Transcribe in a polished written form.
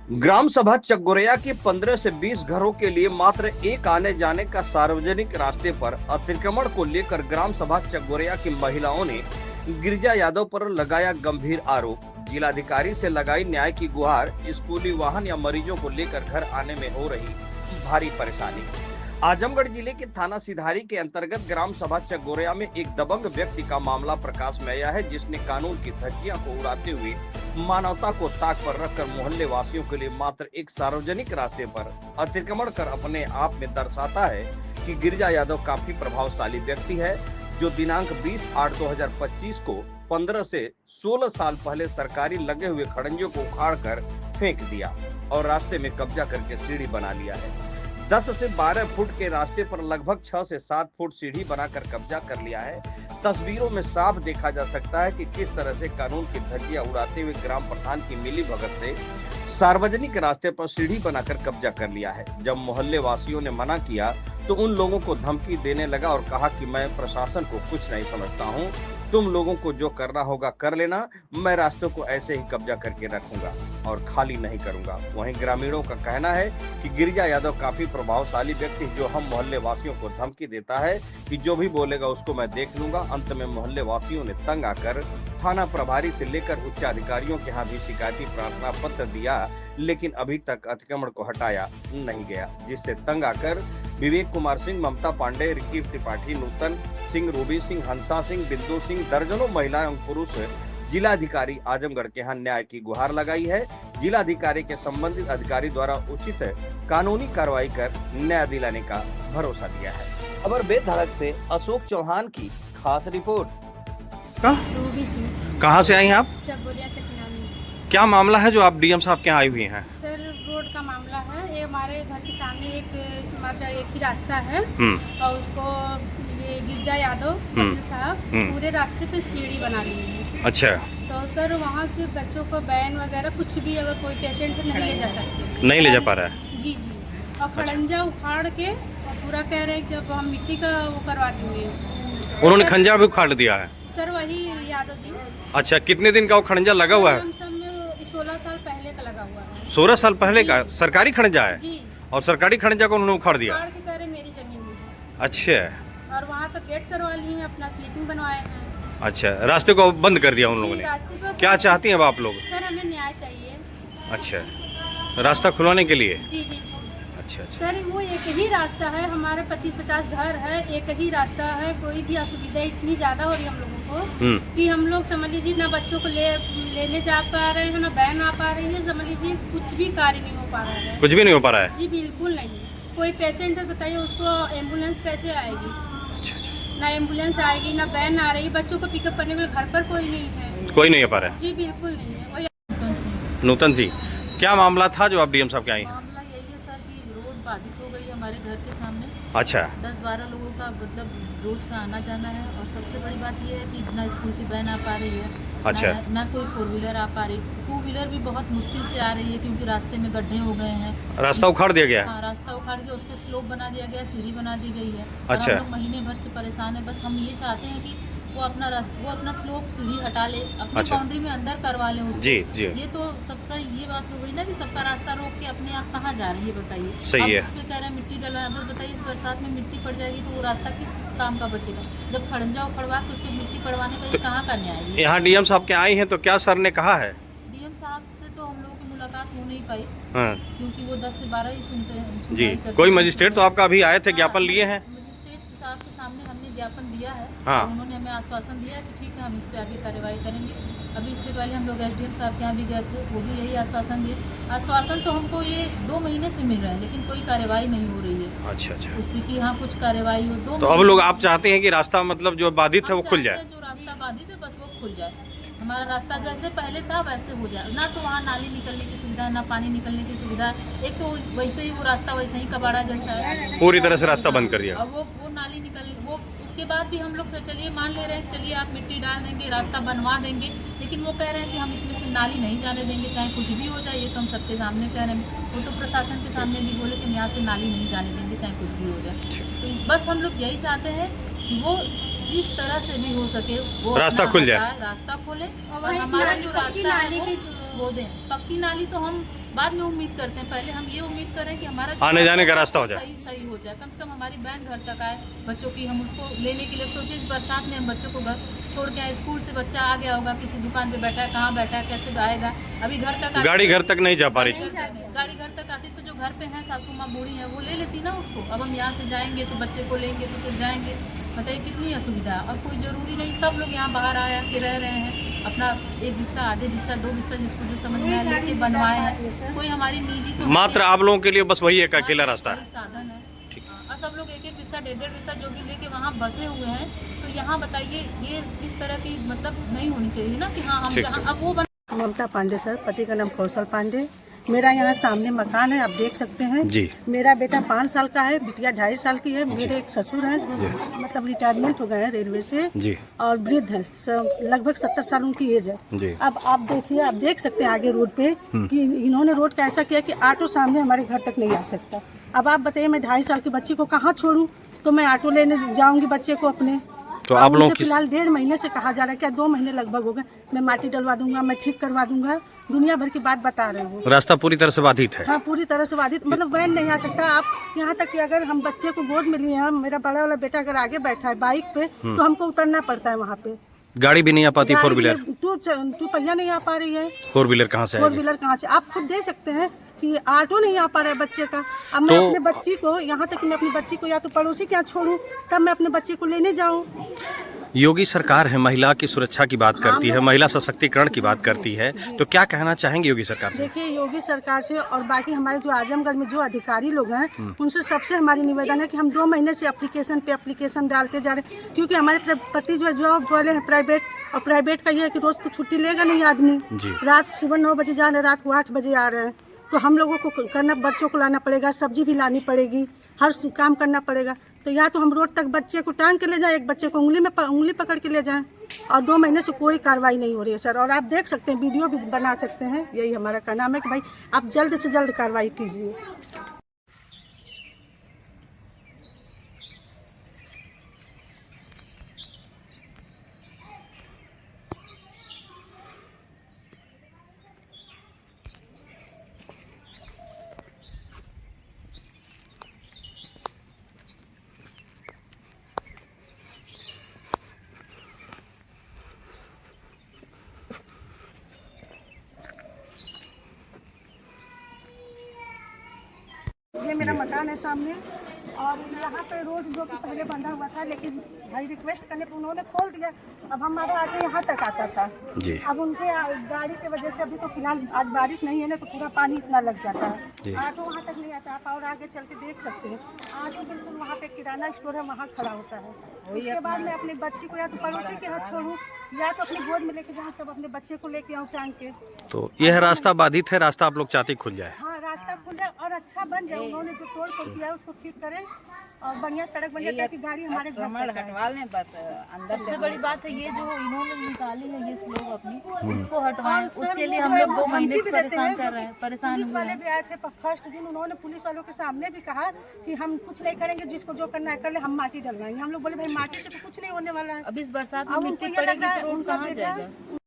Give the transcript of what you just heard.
ग्राम सभा चकगोरिया के 15 से 20 घरों के लिए मात्र एक आने जाने का सार्वजनिक रास्ते पर अतिक्रमण को लेकर ग्राम सभा चकगोरिया की महिलाओं ने गिरिजा यादव पर लगाया गंभीर आरोप। जिलाधिकारी से लगाई न्याय की गुहार। स्कूली वाहन या मरीजों को लेकर घर आने में हो रही भारी परेशानी। आजमगढ़ जिले के थाना सिधारी के अंतर्गत ग्राम सभा चकगोरिया में एक दबंग व्यक्ति का मामला प्रकाश में आया है, जिसने कानून की धज्जियां को उड़ाते हुए मानवता को ताक पर रखकर मोहल्ले वासियों के लिए मात्र एक सार्वजनिक रास्ते पर अतिक्रमण कर अपने आप में दर्शाता है कि गिरिजा यादव काफी प्रभावशाली व्यक्ति है, जो दिनांक 20/8/2025 को 15 से 16 साल पहले सरकारी लगे हुए खड़ंजों को उखाड़कर फेंक दिया और रास्ते में कब्जा करके सीढ़ी बना लिया है। 10 से 12 फुट के रास्ते पर लगभग 6 से 7 फुट सीढ़ी बनाकर कब्जा कर लिया है। तस्वीरों में साफ देखा जा सकता है कि किस तरह से कानून की धज्जियां उड़ाते हुए ग्राम प्रधान की मिलीभगत से सार्वजनिक रास्ते पर सीढ़ी बनाकर कब्जा कर लिया है। जब मोहल्ले वासियों ने मना किया तो उन लोगों को धमकी देने लगा और कहा कि मैं प्रशासन को कुछ नहीं समझता हूं, तुम लोगों को जो करना होगा कर लेना, मैं रास्तों को ऐसे ही कब्जा करके रखूंगा और खाली नहीं करूंगा। वहीं ग्रामीणों का कहना है कि गिरिजा यादव काफी प्रभावशाली व्यक्ति, जो हम मोहल्ले वासियों को धमकी देता है कि जो भी बोलेगा उसको मैं देख लूंगा। अंत में मोहल्ले वासियों ने तंग आकर थाना प्रभारी से लेकर उच्च अधिकारियों के यहाँ भी शिकायती प्रार्थना पत्र दिया, लेकिन अभी तक अतिक्रमण को हटाया नहीं गया, जिससे तंग आकर विवेक कुमार सिंह, ममता पांडे, रिकी त्रिपाठी, नूतन सिंह, रूबी सिंह, हंसा सिंह, बिंदु सिंह, दर्जनों महिलाएं और पुरुष जिलाधिकारी आजमगढ़ के यहाँ न्याय की गुहार लगाई है। जिलाधिकारी के संबंधित अधिकारी द्वारा उचित कानूनी कार्रवाई कर न्याय दिलाने का भरोसा दिया है। खबर बेधड़क से अशोक चौहान की खास रिपोर्ट। कहाँ से आई हैं आप? चकगोरिया चकनामी। क्या मामला है जो आप डीएम साहब के यहाँ आई हुई हैं? सर, रोड का मामला है। ये हमारे घर के सामने एक ही रास्ता है और उसको ये गिरिजा यादव साहब पूरे रास्ते पे सीढ़ी बना ली है। अच्छा। तो सर वहाँ से बच्चों को बैन वगैरह कुछ भी अगर कोई पेशेंट नहीं ले जा सकते, नहीं ले जा पा रहा है। जी जी। और खड़ंजा उखाड़ के और पूरा कह रहे हैं कि अब हम मिट्टी का वो करवा देंगे। उन्होंने खंजा भी उखाड़ दिया है? सर वही यादव जी। अच्छा, कितने दिन का वो खंजा लगा हुआ है? 16 साल पहले का लगा हुआ है। 16 साल पहले का सरकारी खंजा है? जी। और सरकारी खंजा को उन्होंने उखाड़ दिया? उखाड़ के कह रहे मेरी जमीन है। अच्छा। और वहाँ तक गेट करवा लिए हैं, अपना स्लीपिंग बनवाए हैं। अच्छा, रास्ते को बंद कर दिया उन लोगों ने। क्या चाहती हैं अब आप लोग? सर हमें न्याय चाहिए। अच्छा, रास्ता खुलवाने के लिए? जी बिल्कुल। अच्छा। सर वो एक ही रास्ता है, हमारे 25-50 घर है, एक ही रास्ता है। कोई भी असुविधा इतनी ज्यादा हो रही है हम लोगों को कि हम लोग समझ लीजिए ना बच्चों को लेने जा पा रहे हैं, ना बहन आ पा रही है। समझ लीजिए कुछ भी कार्य नहीं हो पा रहा है। कुछ भी नहीं हो पा रहा है? जी बिल्कुल नहीं। कोई पेशेंट है बताइए, उसको एम्बुलेंस कैसे आएगी? अच्छा। ना एम्बुलेंस आएगी, ना बहन आ रही। बच्चों को पिकअप करने के लिए घर पर कोई नहीं है। कोई नहीं आ पा रहा है? जी बिल्कुल नहीं है। नूतन जी, क्या मामला था जो आप डीएम साहब के आई? मामला यही है सर कि रोड बाधित हो गई है हमारे घर के सामने। अच्छा। 10-12 लोगों का मतलब रोज का आना जाना है। और सबसे बड़ी बात यह है कि ना स्कूल की वैन आ पा रही है, अच्छा। ना कोई 4 व्हीलर आ पा रही। 2 व्हीलर भी बहुत मुश्किल से आ रही है क्योंकि रास्ते में गड्ढे हो गए हैं। रास्ता उखाड़ दिया गया है? हाँ, रास्ता उखाड़ के उस पर स्लोप बना दिया गया, सीढ़ी बना दी गई है। अच्छा। हम लोग महीने भर से परेशान है। बस हम ये चाहते हैं कि वो अपना स्लोप सीढ़ी हटा ले, अपनी अच्छा। बाउंड्री में अंदर करवा ले उसको। जी जी। ये तो सबसे ये बात हो गई ना कि सबका रास्ता रोक के अपने आप कहाँ जा रही है बताइए। सही है। उस पे कह रहे हैं मिट्टी डलवा। अब बताइए इस बरसात में मिट्टी पड़ जाएगी तो वो रास्ता किस काम का बचेगा? जब खड़ंजा उखड़वा के उस पर मिट्टी पड़वाने का ये कहाँ का न्याय है? यहाँ डीएम साहब के आई हैं तो क्या सर ने कहा है? डीएम साहब से तो हम लोगों की मुलाकात हो नहीं पाई। हाँ। क्योंकि वो 10 से 12 ही सुनते हैं जी। कोई मजिस्ट्रेट तो आपका अभी आए थे, ज्ञापन लिए हैं? मजिस्ट्रेट साहब के सामने हमने ज्ञापन दिया है। हाँ। और उन्होंने हमें आश्वासन दिया कि ठीक है हम इस पे आगे कार्रवाई करेंगे। अभी इससे पहले हम लोग एसडीएम साहब के यहाँ भी गए थे, वो भी यही आश्वासन दिए। आश्वासन तो हमको ये 2 महीने से मिल रहा है लेकिन कोई कार्रवाई नहीं हो रही है। अच्छा अच्छा। उस पर कि हाँ कुछ कार्रवाई हो। 2 तो अब लोग आप चाहते हैं कि रास्ता मतलब जो बाधित है वो खुल जाए? जो रास्ता बाधित है बस वो खुल जाए। हमारा रास्ता जैसे पहले था वैसे हो जाए। ना तो वहाँ नाली निकलने की सुविधा है, ना पानी निकलने की सुविधा है। एक तो वैसे ही वो रास्ता वैसे ही कबाड़ा जैसा है, पूरी तरह से रास्ता बंद कर दिया। और वो नाली निकल वो उसके बाद भी हम लोग से चलिए मान ले रहे हैं, चलिए आप मिट्टी डाल देंगे, रास्ता बनवा देंगे, लेकिन वो कह रहे हैं कि हम इसमें से नाली नहीं जाने देंगे चाहे कुछ भी हो जाए। ये तो हम सबके सामने कह रहे हैं। वो तो प्रशासन के सामने भी बोले कि यहाँ से नाली नहीं जाने देंगे चाहे कुछ भी हो जाए। तो बस हम लोग यही चाहते हैं कि वो जिस तरह से भी हो सके वो रास्ता खुल जाए, रास्ता खोले और हमारा जो रास्ता है वो दें। पक्की नाली तो हम बाद में उम्मीद करते हैं। पहले हम ये उम्मीद करें कि हमारा आने जाने का रास्ता हो जाए, सही हो जाए, कम से कम हमारी बहन घर तक आए, बच्चों की हम उसको लेने के लिए सोचे। इस बरसात में हम बच्चों को घर छोड़ के आए, स्कूल से बच्चा आ गया होगा, किसी दुकान पे बैठा है, कहाँ बैठा है, कैसे आएगा, अभी घर तक गाड़ी घर तक नहीं जा पा रही। गाड़ी घर तक आती तो जो घर पे है सासू माँ बूढ़ी है वो ले लेती ना उसको। अब हम यहाँ से जाएंगे तो बच्चे को लेंगे तो फिर जाएंगे, बताइए कितनी असुविधा है। और कोई ज़रूरी नहीं, सब लोग यहाँ बाहर आया के रह रहे हैं, अपना एक हिस्सा, आधे हिस्सा, 2 हिस्सा जिसको जो समझ में आया लेके बनवाए हैं। कोई हमारी निजी तो मात्र आप लोगों के लिए बस वही एक अकेला रास्ता है। साधन है, और सब लोग 1-1 हिस्सा, 1.5 हिस्सा जो भी लेके वहाँ बसे हुए हैं। तो यहाँ बताइए ये इस तरह की मतलब नहीं होनी चाहिए ना कि हाँ हम जहाँ अब वो ममता पांडे सर, पति का नाम कौशल पांडे। मेरा यहाँ सामने मकान है, आप देख सकते हैं जी। मेरा बेटा 5 साल का है, बिटिया 2.5 साल की है। मेरे एक ससुर हैं जो मतलब रिटायरमेंट हो गए हैं रेलवे से जी, और वृद्ध है, लगभग 70 साल उनकी एज है जी। अब आप देखिए, आप देख सकते हैं आगे रोड पे कि इन्होंने रोड का ऐसा किया कि ऑटो सामने हमारे घर तक नहीं आ सकता। अब आप बताइए मैं 2.5 साल की बच्ची को कहाँ छोड़ूं, तो मैं ऑटो लेने जाऊंगी बच्चे को अपने। तो आप लोग फिलहाल 1.5 महीने से कहा जा रहा है, क्या 2 महीने लगभग हो गए, मैं माटी डलवा दूंगा, मैं ठीक करवा दूंगा, दुनिया भर की बात बता रहे हो। रास्ता पूरी तरह से बाधित है। हाँ, पूरी तरह से बाधित, मतलब वैन नहीं आ सकता। आप यहाँ तक कि अगर हम बच्चे को गोद में लिए हैं, मेरा बड़ा वाला बेटा अगर आगे बैठा है बाइक पे तो हमको उतरना पड़ता है वहाँ पे। गाड़ी भी नहीं आ पाती, 4 व्हीलर। तू पहिया नहीं आ पा रही है, 4 व्हीलर कहाँ से 4 व्हीलर कहाँ से? आप खुद देख सकते हैं कि ऑटो नहीं आ पा रहा है बच्चे का। अब मैं अपने बच्ची को, यहाँ तक कि मैं अपनी बच्ची को या तो पड़ोसी के यहाँ छोड़ूं, तब मैं अपने बच्चे को लेने जाऊं। योगी सरकार है, महिला की सुरक्षा की बात करती है, महिला सशक्तिकरण की बात करती है, तो क्या कहना चाहेंगे योगी सरकार से? देखिए, योगी सरकार से और बाकी हमारे जो आजमगढ़ में जो अधिकारी लोग हैं उनसे सबसे हमारी निवेदन है कि हम 2 महीने से एप्लीकेशन डालते जा रहे हैं, क्योंकि हमारे पति जो है जॉब वाले हैं प्राइवेट, और प्राइवेट का ये है कि रोज तो छुट्टी लेगा नहीं आदमी। रात सुबह 9 बजे जा रहे हैं, रात को 8 बजे आ रहे हैं, तो हम लोगों को करना, बच्चों को लाना पड़ेगा, सब्जी भी लानी पड़ेगी, हर काम करना पड़ेगा। तो या तो हम रोड तक बच्चे को टांग के ले जाएं, एक बच्चे को उंगली पकड़ के ले जाएं, और 2 महीने से कोई कार्रवाई नहीं हो रही है सर। और आप देख सकते हैं, वीडियो भी बना सकते हैं, यही हमारा कहना है कि भाई आप जल्द से जल्द कार्रवाई कीजिए। ये मेरा मकान है सामने, और यहाँ पे रोड जो कि पहले बंधा हुआ था, लेकिन भाई रिक्वेस्ट करने पर उन्होंने खोल दिया। अब हमारा आगे यहाँ तक आता था जी। अब उनके गाड़ी की वजह से अभी तो फिलहाल आज बारिश नहीं है ना, तो पूरा पानी इतना लग जाता है, ऑटो वहाँ तक नहीं आता। आप और आगे चल के देख सकते हैं, ऑटो बिल्कुल वहाँ पे किराना स्टोर है, वहाँ खड़ा होता है। उसके बाद मैं अपनी बच्ची को या तो पड़ोसी के हाथ छोड़ूँ या तो अपनी गोद में लेके जाऊँ, तब अपने बच्चे को लेके आऊँ टांग के। तो यह रास्ता बाधित है, रास्ता आप लोग चाहते खुल जाए? हाँ, रास्ता खुल जाए और अच्छा बन जाए। उन्होंने जो तोड़ फोड़ किया है उसको ठीक करें और बढ़िया सड़क बन जाए ताकि गाड़ी हमारे घर तक आए। बस अंदर सबसे बड़ी बात है ये जो इन्होंने निकाली है ये स्लोग अपनी, उसको हटवाएं। उसके लिए हम लोग 2 महीने से परेशान कर रहे हैं, परेशान पुलिस वाले भी आए थे फर्स्ट दिन, उन्होंने पुलिस वालों के सामने भी कहा कि हम कुछ नहीं करेंगे, जिसको जो करना है कर ले, हम माटी डलवाएंगे। हम लोग बोले भाई माटी से तो कुछ नहीं होने वाला है। अब इस बरसात में मिट्टी पड़ेगी तो रोड कहाँ जाएगा?